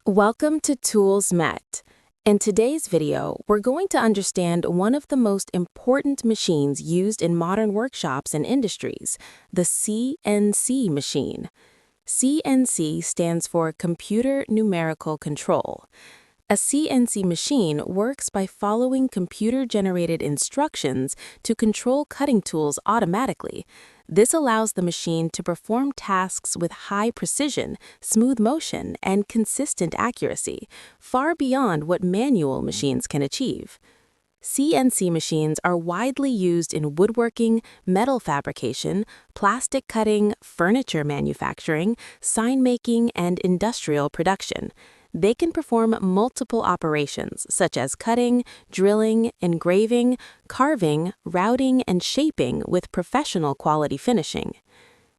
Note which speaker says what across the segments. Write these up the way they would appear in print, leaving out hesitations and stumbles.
Speaker 1: Welcome to Tools Met. In today's video, we're going to understand one of the most important machines used in modern workshops and industries, the CNC machine. CNC stands for Computer Numerical Control. A CNC machine works by following computer-generated instructions to control cutting tools automatically. This allows the machine to perform tasks with high precision, smooth motion, and consistent accuracy, far beyond what manual machines can achieve. CNC machines are widely used in woodworking, metal fabrication, plastic cutting, furniture manufacturing, sign making, and industrial production. They can perform multiple operations such as cutting, drilling, engraving, carving, routing, and shaping with professional quality finishing.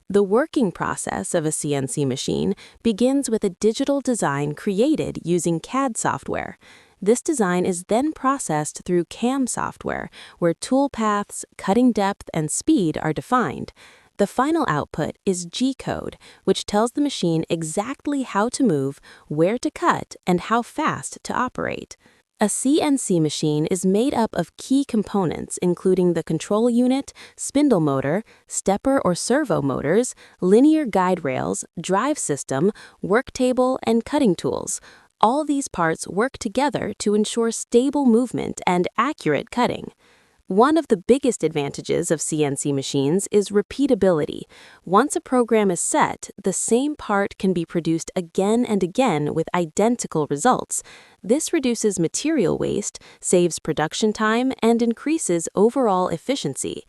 Speaker 1: The working process of a CNC machine begins with a digital design created using CAD software. This design is then processed through CAM software, where tool paths, cutting depth, and speed are defined. The final output is G-code, which tells the machine exactly how to move, where to cut, and how fast to operate. A CNC machine is made up of key components including the control unit, spindle motor, stepper or servo motors, linear guide rails, drive system, work table, and cutting tools. All these parts work together to ensure stable movement and accurate cutting. One of the biggest advantages of CNC machines is repeatability. Once a program is set, the same part can be produced again and again with identical results. This reduces material waste, saves production time, and increases overall efficiency.